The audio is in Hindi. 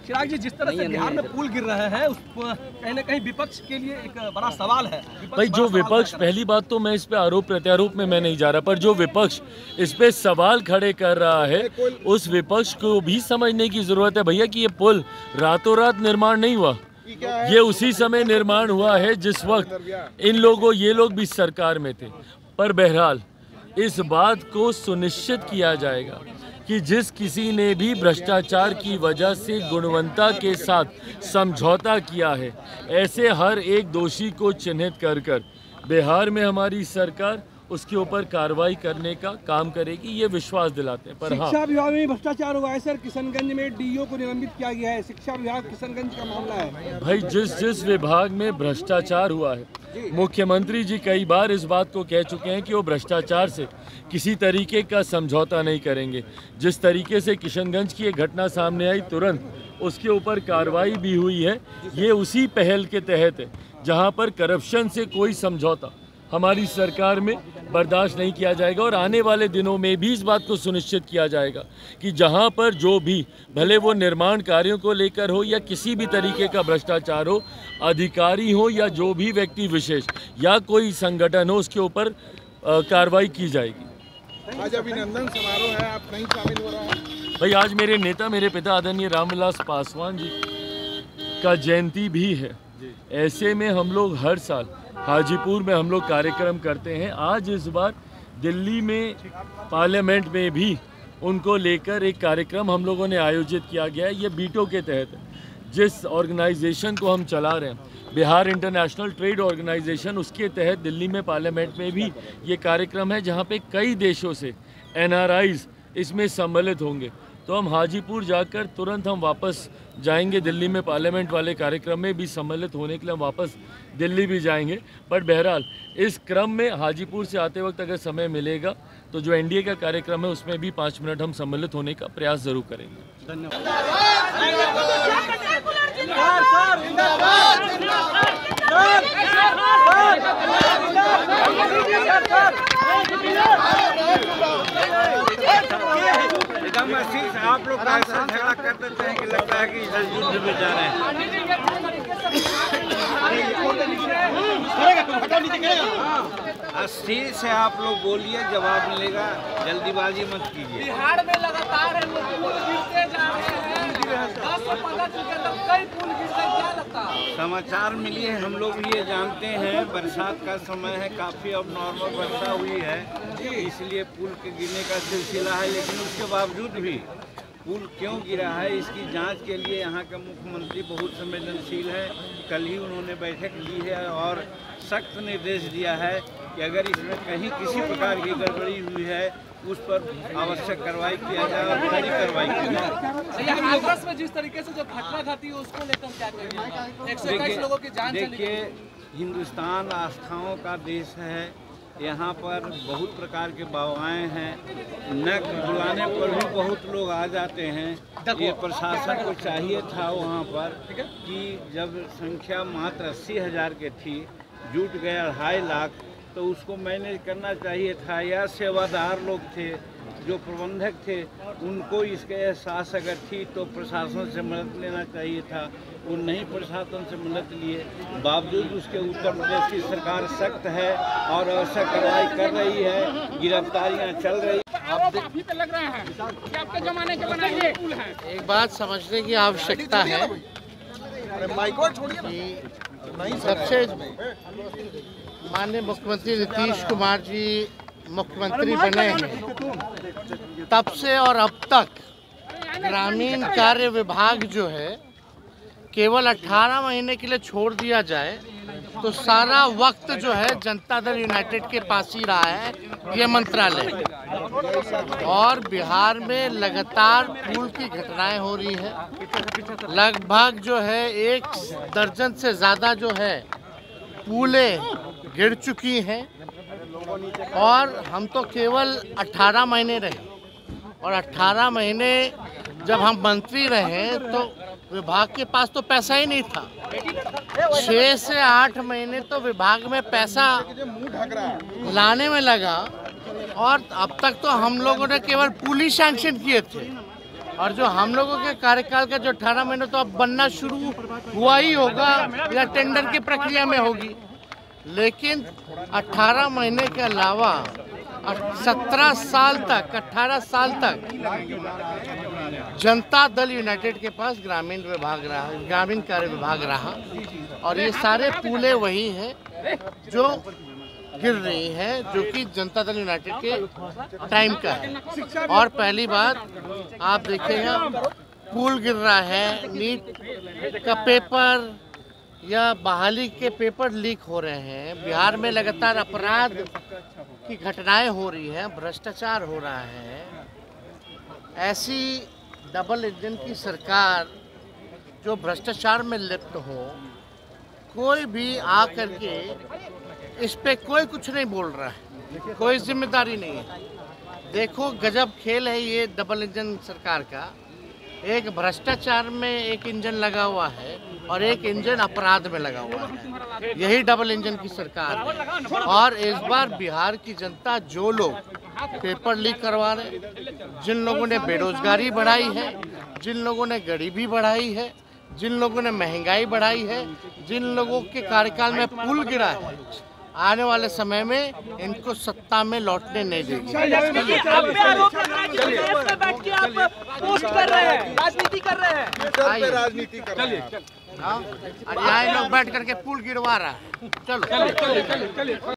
चिराग जी, जिस तरह से बिहार में पुल गिर रहे हैं उस कहीं न कहीं विपक्ष के लिए एक बड़ा सवाल है। भाई जो विपक्ष, पहली बात तो मैं इस पे आरोप प्रत्यारोप में मैं नहीं जा रहा, पर जो विपक्ष इस पे सवाल खड़े कर रहा है उस विपक्ष को भी समझने की जरूरत है भैया कि ये पुल रातों रात निर्माण नहीं हुआ। ये उसी समय निर्माण हुआ है जिस वक्त ये लोग भी सरकार में थे। पर बहरहाल इस बात को सुनिश्चित किया जाएगा कि जिस किसी ने भी भ्रष्टाचार की वजह से गुणवत्ता के साथ समझौता किया है, ऐसे हर एक दोषी को चिन्हित कर बिहार में हमारी सरकार उसके ऊपर कार्रवाई करने का काम करेगी, ये विश्वास दिलाते हैं। पर हाँ, शिक्षा विभाग में भ्रष्टाचार हुआ है सर। किशनगंज में डीईओ को निलंबित किया गया है। शिक्षा विभाग किशनगंज का मामला है भाई। जिस विभाग में भ्रष्टाचार हुआ है, मुख्यमंत्री जी कई बार इस बात को कह चुके हैं कि वो भ्रष्टाचार से किसी तरीके का समझौता नहीं करेंगे। जिस तरीके से किशनगंज की एक घटना सामने आई, तुरंत उसके ऊपर कार्रवाई भी हुई है। ये उसी पहल के तहत है जहाँ पर करप्शन से कोई समझौता हमारी सरकार में बर्दाश्त नहीं किया जाएगा। और आने वाले दिनों में भी इस बात को सुनिश्चित किया जाएगा कि जहां पर जो भी, भले वो निर्माण कार्यों को लेकर हो या किसी भी तरीके का भ्रष्टाचार हो, अधिकारी हो या जो भी व्यक्ति विशेष या कोई संगठन हो, उसके ऊपर कार्रवाई की जाएगी। आज अभिनंदन समारोह है, आप कहीं शामिल हो रहे हैं? भाई आज मेरे नेता, मेरे पिता आदरणीय रामविलास पासवान जी का जयंती भी है। ऐसे में हम लोग हर साल हाजीपुर में हम लोग कार्यक्रम करते हैं। आज इस बार दिल्ली में पार्लियामेंट में भी उनको लेकर एक कार्यक्रम हम लोगों ने आयोजित किया गया है। ये बीटो के तहत जिस ऑर्गेनाइजेशन को हम चला रहे हैं, बिहार इंटरनेशनल ट्रेड ऑर्गेनाइजेशन, उसके तहत दिल्ली में पार्लियामेंट में भी ये कार्यक्रम है जहाँ पे कई देशों से NRIs इसमें सम्मिलित होंगे। तो हम हाजीपुर जाकर तुरंत हम वापस जाएंगे दिल्ली में। पार्लियामेंट वाले कार्यक्रम में भी सम्मिलित होने के लिए हम वापस दिल्ली भी जाएंगे। पर बहरहाल इस क्रम में हाजीपुर से आते वक्त अगर समय मिलेगा तो जो NDA का कार्यक्रम है उसमें भी 5 मिनट हम सम्मिलित होने का प्रयास जरूर करेंगे। आप लोग ऐसा झगड़ा कर देते हैं कि लगता है कि युद्ध में जा रहे हैं। अस्थिर से आप लोग बोलिए, जवाब मिलेगा, जल्दीबाजी मत कीजिए। बिहार में लगातार पुल गिरते जा रहे हैं। 10-15 दिन के अंदर कई पुल गिरते, क्या लगता है? समाचार मिली है, हम लोग भी ये जानते हैं। बरसात का समय है, काफ़ी अब नॉर्मल वर्षा हुई है, इसलिए पुल के गिरने का सिलसिला है। लेकिन उसके बावजूद भी पुल क्यों गिरा है, इसकी जांच के लिए यहाँ के मुख्यमंत्री बहुत संवेदनशील है। कल ही उन्होंने बैठक ली है और सख्त निर्देश दिया है कि अगर इसमें कहीं किसी प्रकार की गड़बड़ी हुई है उस पर आवश्यक कार्रवाई किया जाए और कड़ी कार्रवाई की जाए। हाथरस में जिस तरीके से जो घटना घटी है उसको लेकर क्या कहेंगे? 121 लोगों की जान चली। देखिए, हिंदुस्तान आस्थाओं का देश है। यहाँ पर बहुत प्रकार के बावाएँ हैं, न बुलाने पर भी बहुत लोग आ जाते हैं। ये प्रशासन को चाहिए था वहाँ पर कि जब संख्या मात्र 80,000 के थी, जुट गए 2.5 लाख, तो उसको मैनेज करना चाहिए था। या सेवादार लोग थे, जो प्रबंधक थे, उनको इसके एहसास अगर थी तो प्रशासन से मदद लेना चाहिए था। वो नहीं प्रशासन से मदद लिए, बावजूद उसके उत्तर प्रदेश की सरकार सख्त है और आवश्यक कार्रवाई कर रही है, गिरफ्तारियां चल रही काफी पे लग रहे हैं कि आपके जमाने के बनाए पुल हैं। एक बात समझने की आवश्यकता है कि सबसे माननीय मुख्यमंत्री नीतीश कुमार जी मुख्यमंत्री बने हैं तब से और अब तक ग्रामीण कार्य विभाग जो है केवल 18 महीने के लिए छोड़ दिया जाए तो सारा वक्त जो है जनता दल यूनाइटेड के पास ही रहा है ये मंत्रालय। और बिहार में लगातार पुल की घटनाएं हो रही है। लगभग जो है 1 दर्जन से ज़्यादा जो है पुलें गिर चुकी हैं और हम तो केवल 18 महीने रहे और 18 महीने जब हम मंत्री रहे तो विभाग के पास तो पैसा ही नहीं था। 6 से 8 महीने तो विभाग में पैसा लाने में लगा और अब तक तो हम लोगों ने केवल पुल ही सैंक्शन किए थे और जो हम लोगों के कार्यकाल का जो 18 महीने तो अब बनना शुरू हुआ ही होगा या टेंडर की प्रक्रिया में होगी। लेकिन 18 महीने के अलावा 17 साल तक 18 साल तक जनता दल यूनाइटेड के पास ग्रामीण विभाग रहा, ग्रामीण कार्य विभाग रहा और ये सारे पुलें वही हैं जो गिर रही है, जो कि जनता दल यूनाइटेड के टाइम का है। और पहली बात आप देखिएगा पुल गिर रहा है, नीट का पेपर या बहाली के पेपर लीक हो रहे हैं, बिहार में लगातार अपराध की घटनाएं हो रही हैं, भ्रष्टाचार हो रहा है। ऐसी डबल इंजन की सरकार जो भ्रष्टाचार में लिप्त हो, कोई भी आकर के इस पे कोई कुछ नहीं बोल रहा है, कोई जिम्मेदारी नहीं है। देखो गजब खेल है ये डबल इंजन सरकार का। एक भ्रष्टाचार में एक इंजन लगा हुआ है और एक इंजन अपराध में लगा हुआ है। यही डबल इंजन की सरकार है। और इस बार बिहार की जनता जो लोग पेपर लीक करवा रहे, जिन लोगों ने बेरोजगारी बढ़ाई है, जिन लोगों ने गरीबी बढ़ाई है, जिन लोगों ने महंगाई बढ़ाई है, जिन लोगों के कार्यकाल में पुल गिरा है, आने वाले समय में इनको सत्ता में लौटने नहीं देगी। राजनीति कर रहे हैं, राजनीति कर रहे हैं। और यहाँ लोग बैठ करके पुल गिरवा रहा है। चलो।